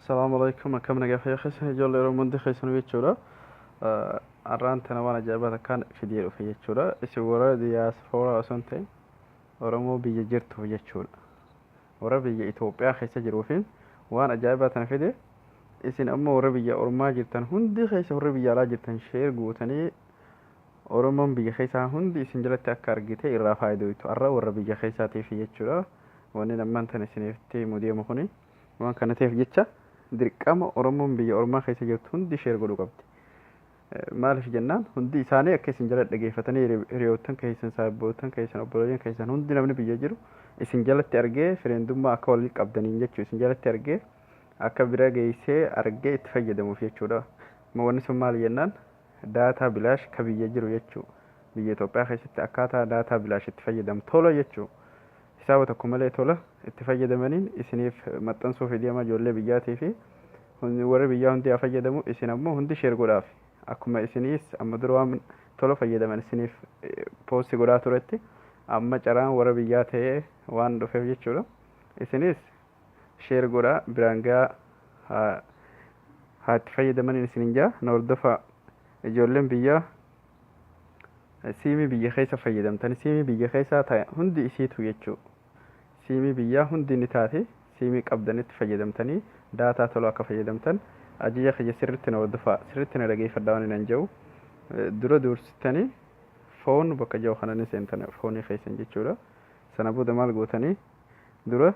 السلام عليكم كم نجا في خيسان جل رمضان خيسان ويتشورا أران تناوانا جابا كان فيديو في يتشورا إسورا دياس فورا سنتين ورمو بيجرت في يتشورا ورا بيجي إثيوبيا خيسا جروفين وأنا جابا تنفيدي إسين أما ورا بيجي أورما جرتن هندي خيسا ورا بيجي على جرتن شير قوتني أورما بيجي خيسا هندي سنجلت أكار جيتي إرافا يدويتو أرا ورا بيجي خيسا تي في يتشورا وأنا لما أنت نسينيفتي مدير مخوني وأنا كانت في جتة dirqama oromoon biyya ormaa keessa jirtu hundi sheer godhuu qabdi. Maaliif jennaan hundi isaanii akka isin jala dhageeffatanii hiriyoottan keessan saabboottan keessan obboleeyyan keessan hundi namni biyya jiru isin jalatti argee fireendummaa akka walii qabdaniin jechuu isin jalatti argee akka bira geessee argee itti fayyadamuuf jechuudha. Wanni sun maal jennaan daataa bilaash ka biyya jiru jechuu biyya Itoophiyaa keessatti akkaataa daataa bilaash itti fayyadamu tola jechuu. Isaawwa tokko malee tola itti fayyadamaniin isiniif maxxansuuf deema ijoollee biyyaatii fi warri biyyaa hundi haa fayyadamu isin ammoo hundi sheer godhaaf akkuma isiniis amma dura waan tola fayyadaman isiniif poosti godhaa turetti amma caraan warra biyyaa ta'ee waan dhufeef jechuudha isinis sheer godhaa biraan gahaa haa itti fayyadaman isinin jaa na hordofa ijoolleen biyyaa siimii biyya keessa fayyadamtan siimii biyya keessaa ta'e hundi isiitu jechuudha. Siimii biyyaa hundi ni taate siimii qabdanitti fayyadamtanii daataa toluu akka fayyadamtan ajajja kiyya sirriitti na hordofaa sirriitti na dhageeffadhaa waan hin jiru dura dursitanii foon bakka jiru kananii seentan foonii keessan jechuudha. Sana booda maal gootanii dura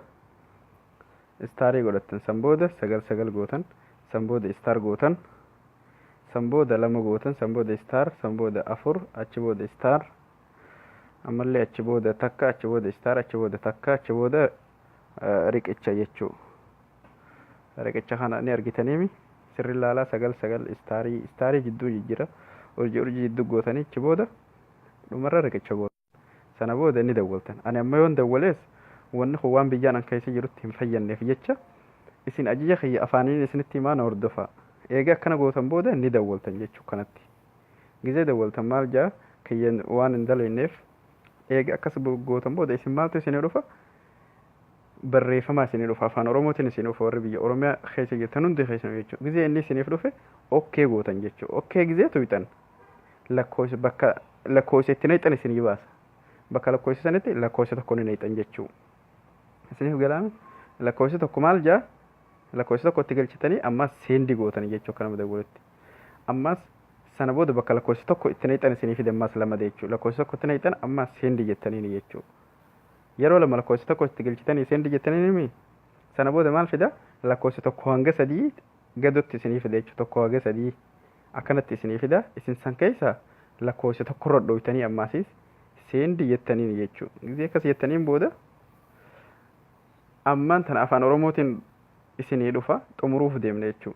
istaarii godhattan san booda sagal gootan san booda istaar gootan san booda lama gootan san booda istaar san booda afur achi booda istaar ammallee achi booda takka achi booda istaar achi booda takka achi booda riqicha jechuu riqicha kana ni argitaniimi sirri laalaa sagal istaarii jidduu jijjira urjii jidduu gootanii achi booda dhumarra riqicha gootan sana booda ni dawwaltan ani amma yoon dawwalees wanni kun waan biyyaan an keessa jirutti hin fayyanneef jecha isin ajajja kiyya afaaniin isinitti himaa na hordofaa eega akkana gootan booda ni dawwaltan jechuu kanatti gizee dawwaltan maal jaa kiyyan waan hin daleenneef eega akkas gootan booda isin maaltu isin dhufa barreeffama isin dhufa afaan oromootiin isin dhufa warri biyya oromiyaa keessa jirtan hundi keessan jechuu gizee inni isiniif dhufe okkee gootan jechuu okkee gizee tuyxan lakkoofsa bakka lakkoofsa itti naqxan isin baasa bakka lakkoofsa sanitti lakkoofsa tokko ni naqxan jechuu isiniif galaame lakkoofsa tokko maal jaa lakkoofsa tokko itti galchitanii ammas seendi gootan jechuu kanama dawwaletti ammas sana booda bakka lakkoofsa tokko itti naqxan isiniif ammas lama jechuu lakkoofsa tokko itti naqxan ammas seendi jettanii jechuu yeroo lama lakkoofsa tokko itti galchitanii seendi jettanii mi sana booda maal fida lakkoofsa tokko hanga sadii gadotti isiniif fida jechuu tokko hanga sadii akkanatti isiniif fida isin san keessa lakkoofsa tokko rodhoytanii ammasis seendi jettanii jechuu gizee akkas jettaniin booda ammaan tan afaan oromootiin isinii dhufa xumuruuf deemna jechuu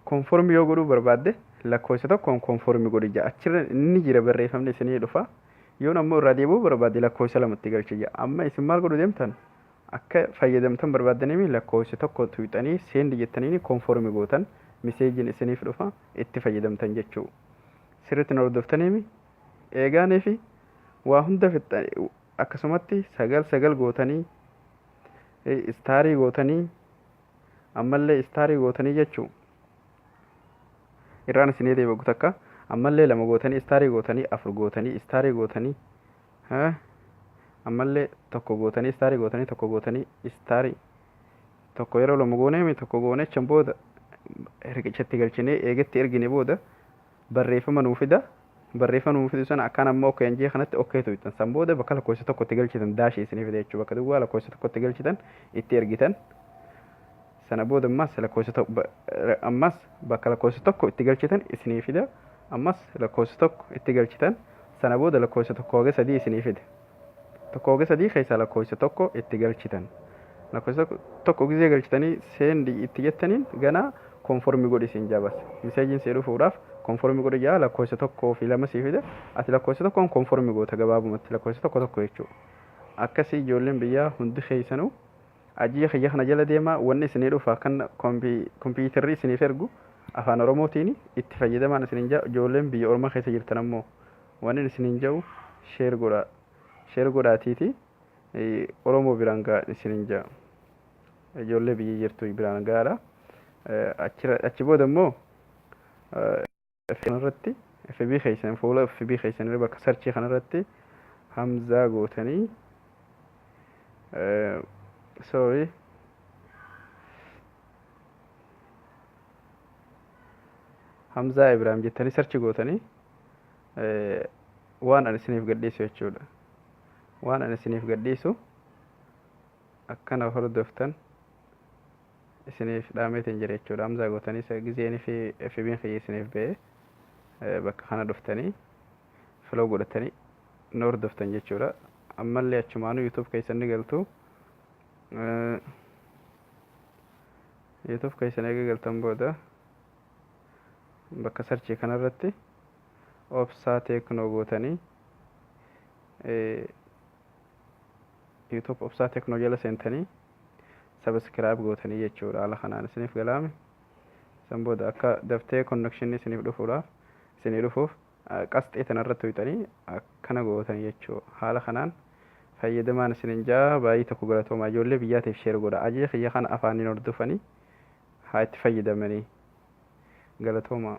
konformi yoo godhuu barbaadde lakkoofsa tokkoon konformi godhi jaa achirra inni jira barreeffamni isinii dhufa yoon ammoo irraa deebuu barbaadde lakkoofsa lamatti galchi jaa amma isin maal godhu deemtan akka fayyadamtan barbaaddanii lakkoofsa tokko tuyxanii seendi jettanii konformi gootan miseejiin isiniif dhufa itti fayyadamtan jechuu sirriitti na hordoftanii eegaanii fi waa hunda fixxanii akkasumatti sagal gootanii istaarii gootanii ammallee istaarii gootanii jechuu irraan isinii deebi'u takka ammallee lama gootanii istaarii gootanii afur gootanii istaarii gootanii ammallee tokko gootanii istaarii gootanii tokko gootanii istaarii tokko yeroo lama goonee tokko goonechan booda riqichatti galchinee eegatti ergine booda barreeffama nuu fida barreeffama nuu fidu sana akkaan amma okkeen jee kanatti okkee tuytan san booda bakka lakkoofsa tokkotti galchitan daashii isinii fida jechuu bakka duwwaa lakkoofsa tokkotti galchitan itti ergitan sana booda ammas bakka lakkoofsa tokko itti galchitan isinii fida ammas lakkoofsa tokko itti galchitan sana booda lakkoofsa tokko hanga sadii isinii fida tokko hanga sadii keessaa lakkoofsa tokko itti galchitan lakkoofsa tokko gizee galchitanii seendi itti jettaniin ganaa konformi godhi isin jabas miseejiin see dhufuudhaaf konformi godhi jaa lakkoofsa tokkoo fi lama sii fida ati lakkoofsa tokkoon konformi goota gabaabumatti lakkoofsa tokko jechuudha akkasii ijoolleen biyyaa hundi keessanuu ajiyya kiyya kana jala deemaa wanni isinii dhufa kan kompiitarri isiniif ergu afaan oromootiin itti fayyadamaan isiniin jaa ijoolleen biyya ormaa keessa jirtan ammoo wanni isiniin jahu sheer godhaatiiti oromoo biraan gaa isiniin jaa ijoollee biyya jirtu biraan gaadha achi booda immoo kanarratti FB keessan fuula FB keessan irra bakka sarchii kanarratti Hamzaa gootanii sorry Hamzaa Ibrahim jettanii sarchi gootanii waan ani isiniif gadhiisu jechuudha. Waan ani isiniif gadhiisu akkana hordoftan isiniif dhaameetiin jira jechuudha. Hamzaa gootanii gizeenii fi FB'n kiyya isiniif ba'ee bakka kana dhuftanii filoo godhatanii nu hordoftan jechuudha. Ammallee achumaanuu YouTube keessan ni galtu. YouTube keessan eega galtan booda bakka sarchii kanarratti obsaa teeknoo gootanii YouTube obsaa teeknoo jala seentanii subscribe gootanii jechuudha. Haala kanaan isiniif galaame san booda akka daftee connection isiniif dhufuuf qasxee tanarratti hojjetanii akkana gootanii jechuudha. Haala kanaan fayyadamaan isinin jaa baay'ee tokko galatoomaa ijoollee biyyaatiif sheer godha. Ajee kiyya kana afaaniin hordofanii haa itti fayyadamanii galatoomaa.